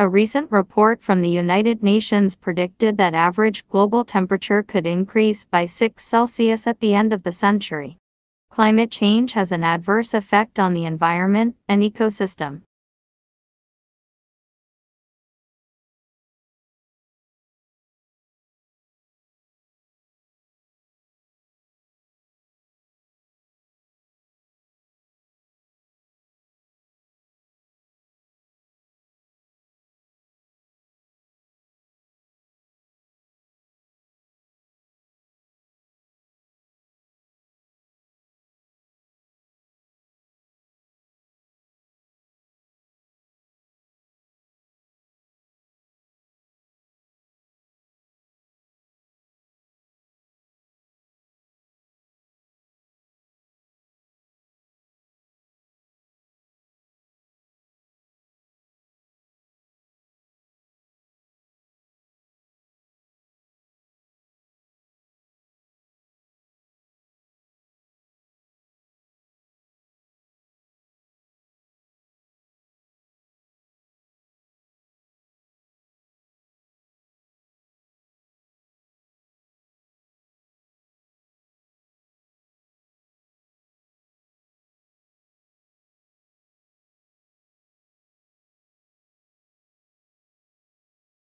A recent report from the United Nations predicted that average global temperature could increase by 6 Celsius at the end of the century. Climate change has an adverse effect on the environment and ecosystem.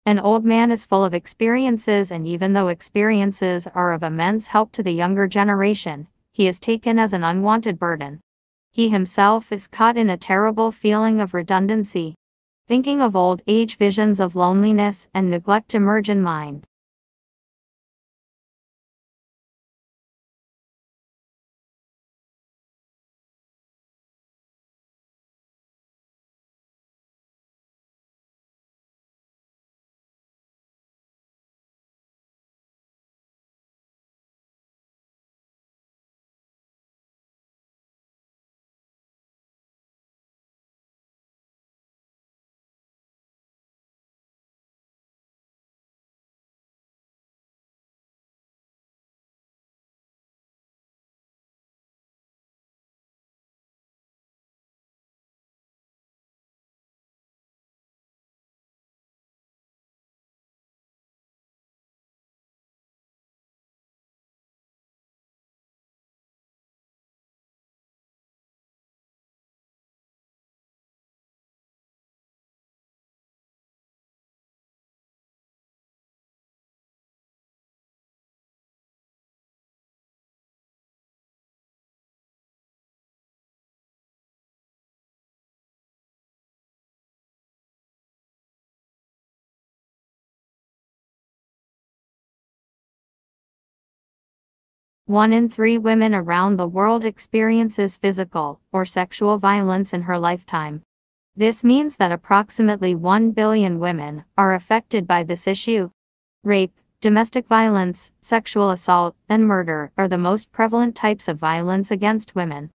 An old man is full of experiences, and even though experiences are of immense help to the younger generation, he is taken as an unwanted burden. He himself is caught in a terrible feeling of redundancy. Thinking of old age, visions of loneliness and neglect emerge in mind. One in 3 women around the world experiences physical or sexual violence in her lifetime. This means that approximately 1 billion women are affected by this issue. Rape, domestic violence, sexual assault, and murder are the most prevalent types of violence against women.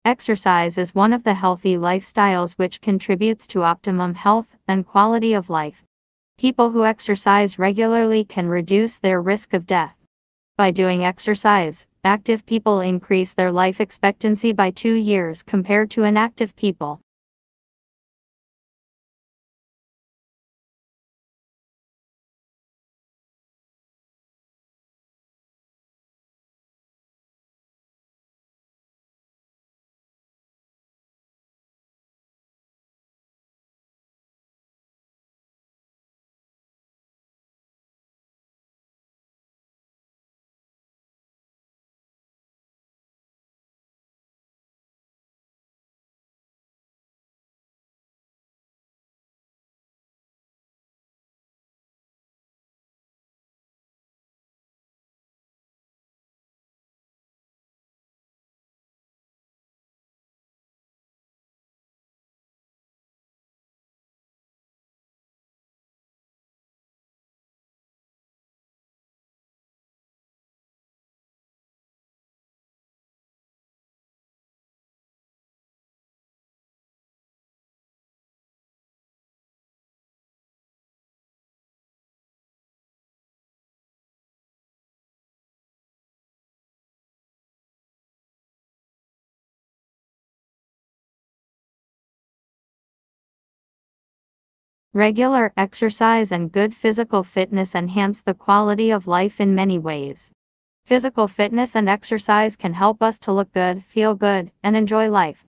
Exercise is one of the healthy lifestyles which contributes to optimum health and quality of life. People who exercise regularly can reduce their risk of death. By doing exercise, Active people increase their life expectancy by 2 years compared to inactive people. Regular exercise and good physical fitness enhance the quality of life in many ways. Physical fitness and exercise can help us to look good, feel good, and enjoy life.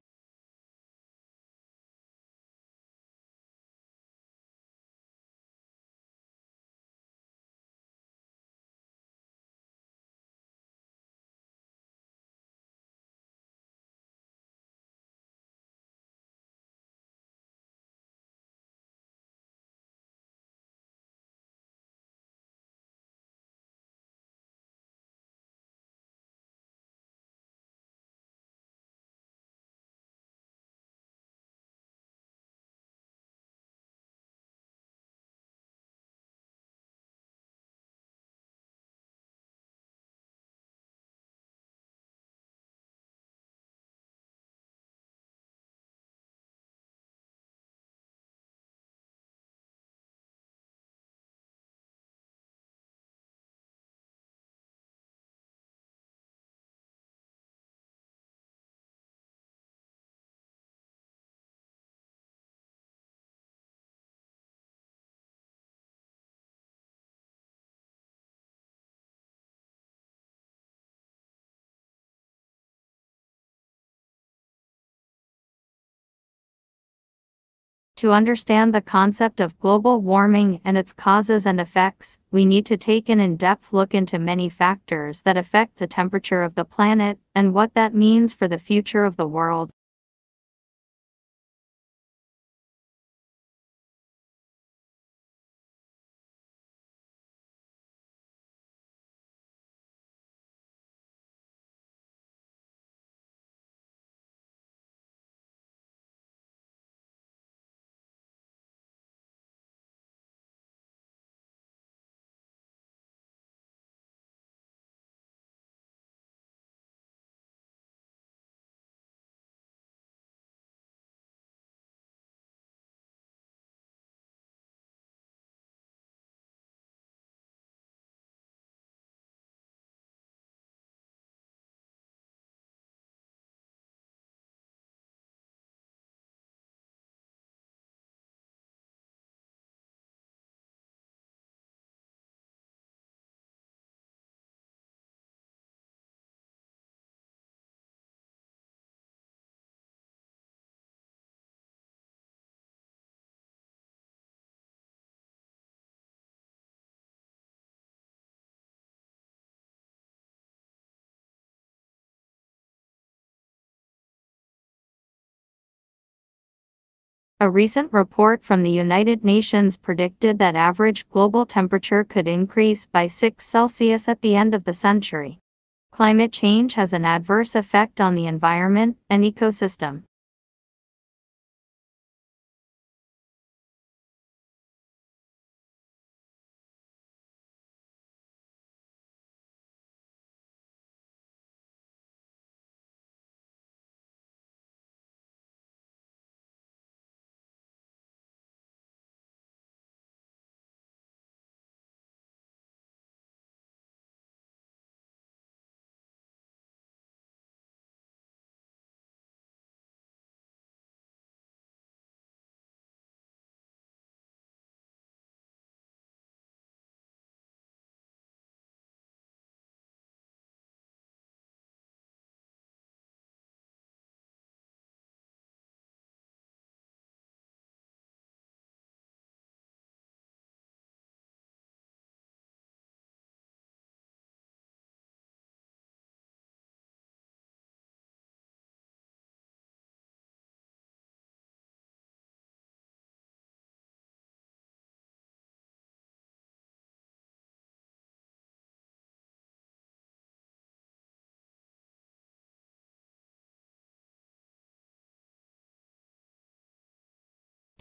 To understand the concept of global warming and its causes and effects, we need to take an in-depth look into many factors that affect the temperature of the planet and what that means for the future of the world. A recent report from the United Nations predicted that average global temperature could increase by 6 Celsius at the end of the century. Climate change has an adverse effect on the environment and ecosystem.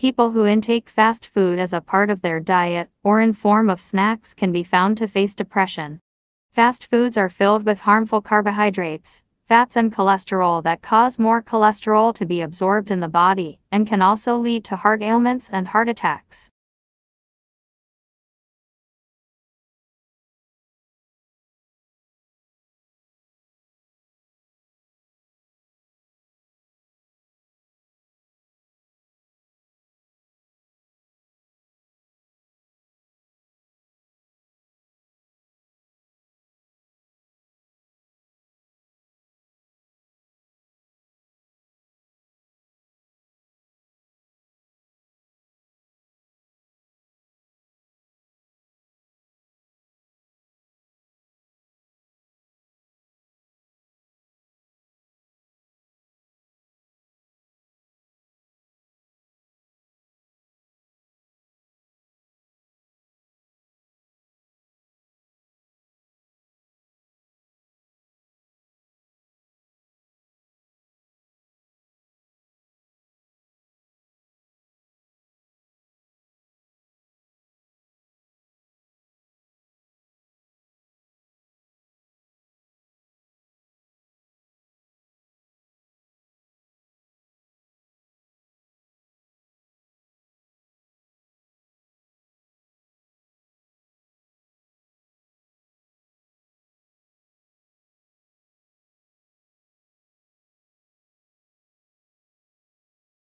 People who intake fast food as a part of their diet or in form of snacks can be found to face depression. Fast foods are filled with harmful carbohydrates, fats and cholesterol that cause more cholesterol to be absorbed in the body and can also lead to heart ailments and heart attacks.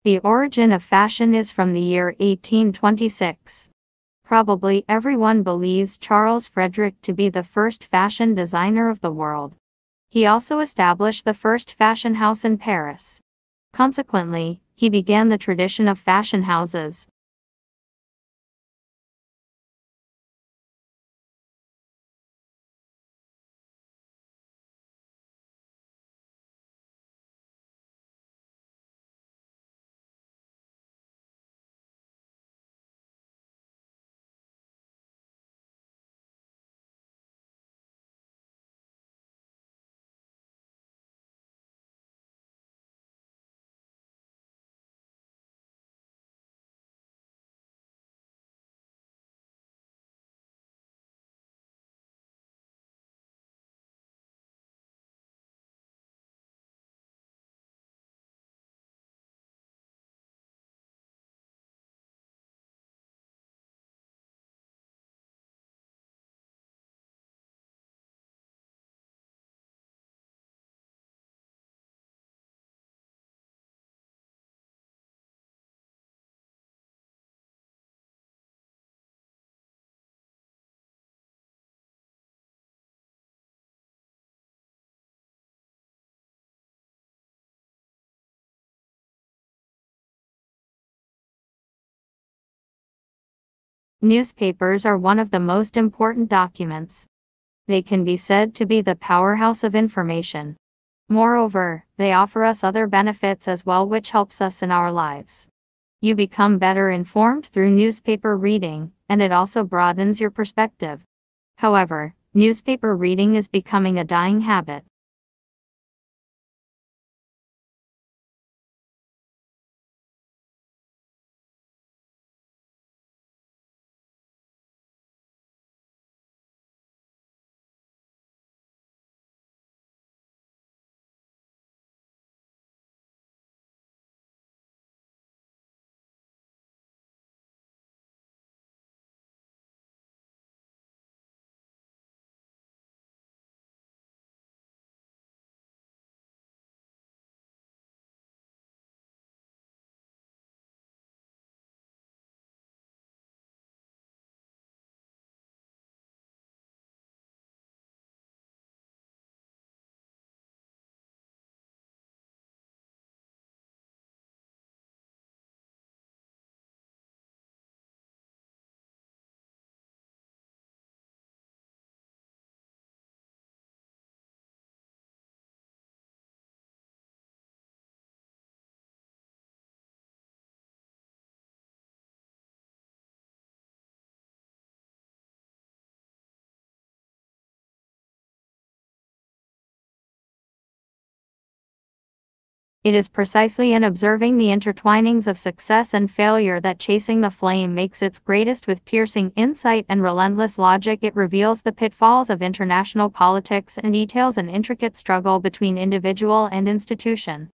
The origin of fashion is from the year 1826. Probably everyone believes Charles Frederick to be the first fashion designer of the world. He also established the first fashion house in Paris. Consequently, he began the tradition of fashion houses. Newspapers are one of the most important documents. They can be said to be the powerhouse of information. Moreover, they offer us other benefits as well, which helps us in our lives. You become better informed through newspaper reading, and it also broadens your perspective. However, newspaper reading is becoming a dying habit. It is precisely in observing the intertwinings of success and failure that Chasing the Flame makes its greatest. With piercing insight and relentless logic, it reveals the pitfalls of international politics and details an intricate struggle between individual and institution.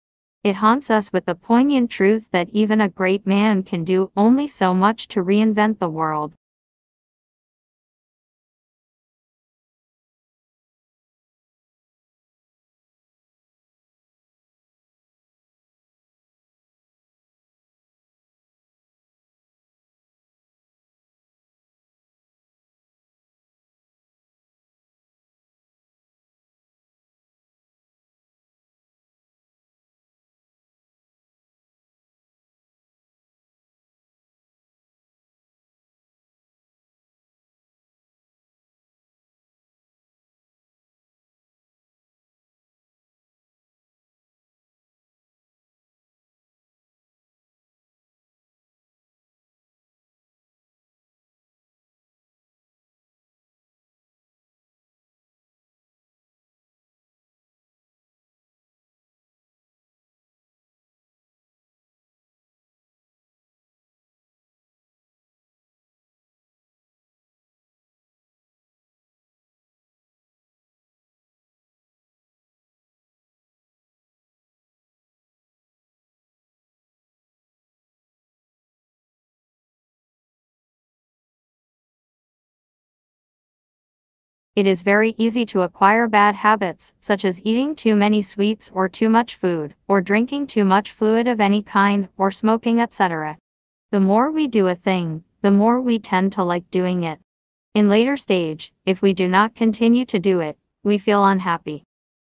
It haunts us with the poignant truth that even a great man can do only so much to reinvent the world. It is very easy to acquire bad habits, such as eating too many sweets or too much food, or drinking too much fluid of any kind, or smoking, etc. The more we do a thing, the more we tend to like doing it. In later stage, if we do not continue to do it, we feel unhappy.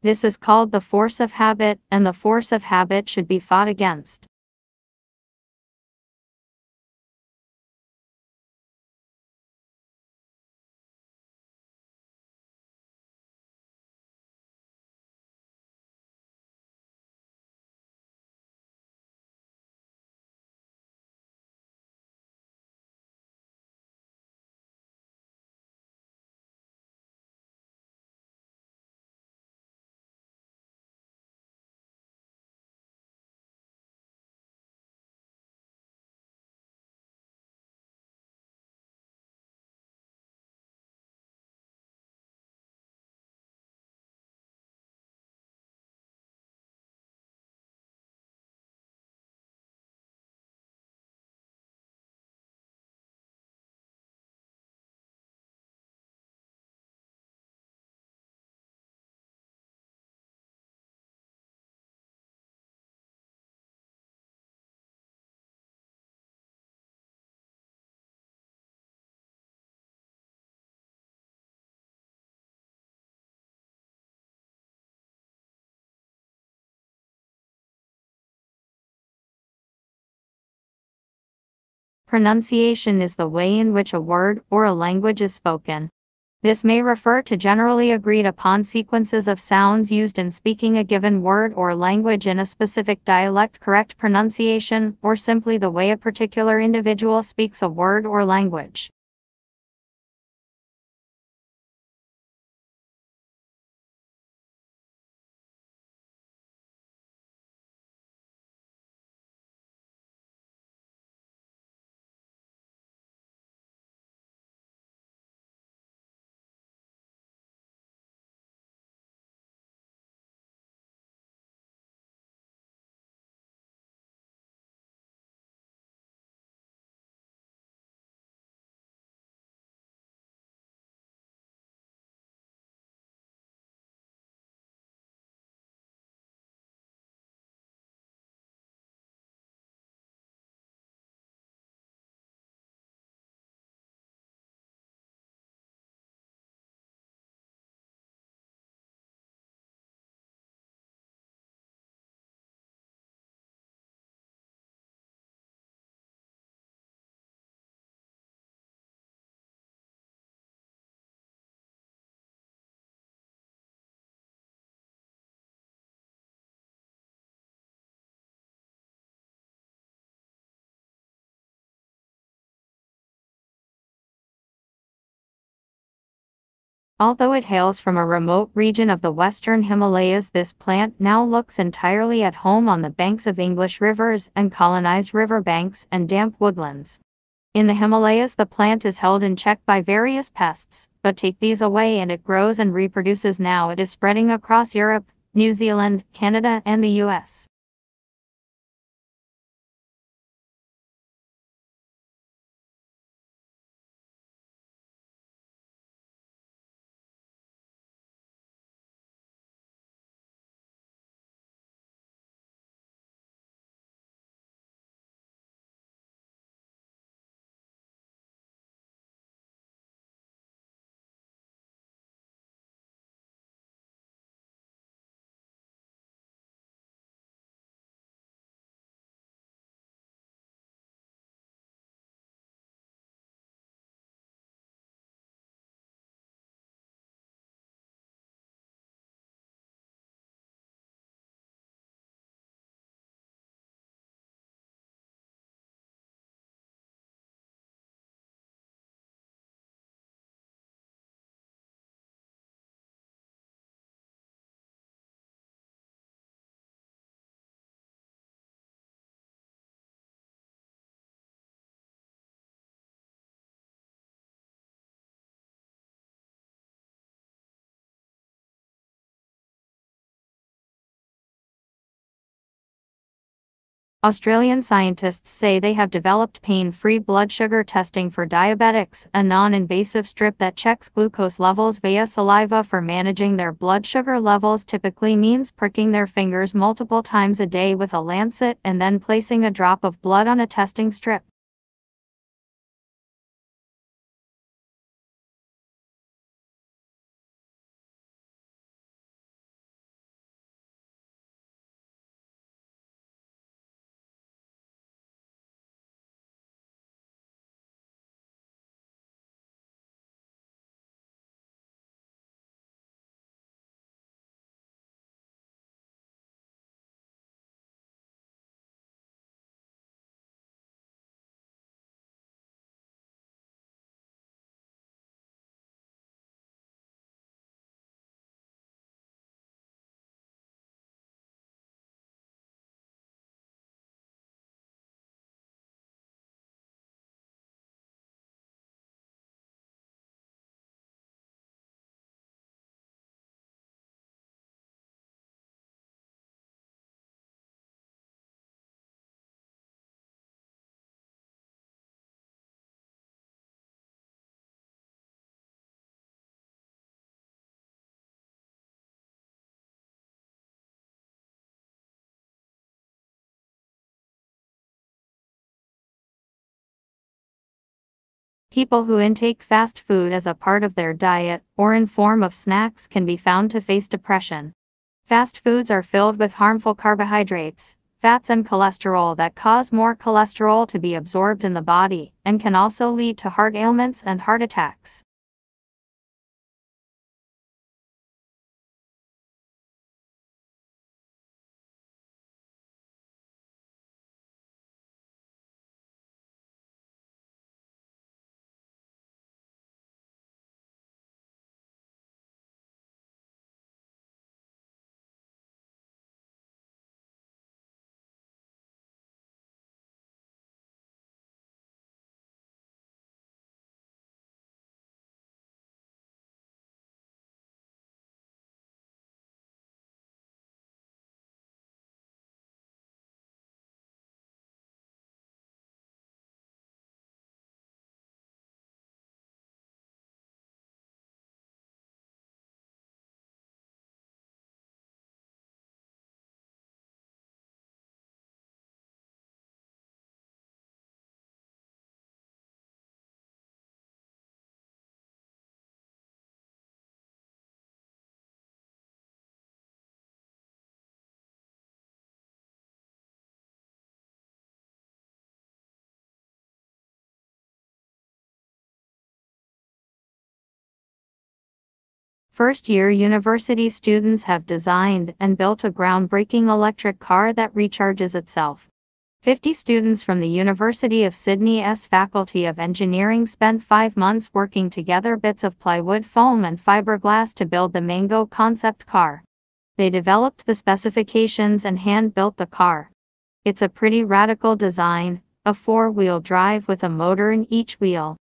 This is called the force of habit, and the force of habit should be fought against. Pronunciation is the way in which a word or a language is spoken. This may refer to generally agreed upon sequences of sounds used in speaking a given word or language in a specific dialect, correct pronunciation, or simply the way a particular individual speaks a word or language. Although it hails from a remote region of the western Himalayas, this plant now looks entirely at home on the banks of English rivers and colonized riverbanks and damp woodlands. In the Himalayas, the plant is held in check by various pests, but take these away and it grows and reproduces. Now it is spreading across Europe, New Zealand, Canada, and the US. Australian scientists say they have developed pain-free blood sugar testing for diabetics, a non-invasive strip that checks glucose levels via saliva for managing their blood sugar levels. Typically means pricking their fingers multiple times a day with a lancet and then placing a drop of blood on a testing strip. People who intake fast food as a part of their diet, or in form of snacks, can be found to face depression. Fast foods are filled with harmful carbohydrates, fats and cholesterol that cause more cholesterol to be absorbed in the body, and can also lead to heart ailments and heart attacks. First-year university students have designed and built a groundbreaking electric car that recharges itself. 50 students from the University of Sydney's Faculty of Engineering spent 5 months working together bits of plywood, foam and fiberglass to build the Mango concept car. They developed the specifications and hand-built the car. It's a pretty radical design, a 4-wheel drive with a motor in each wheel.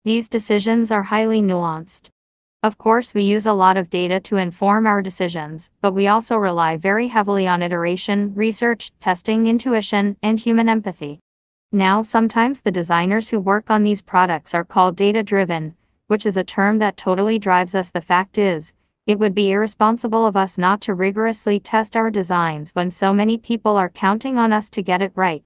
These decisions are highly nuanced. Of course, we use a lot of data to inform our decisions, but we also rely very heavily on iteration, research, testing, intuition, and human empathy. Now, sometimes the designers who work on these products are called data-driven, which is a term that totally drives us. The fact is, it would be irresponsible of us not to rigorously test our designs when so many people are counting on us to get it right.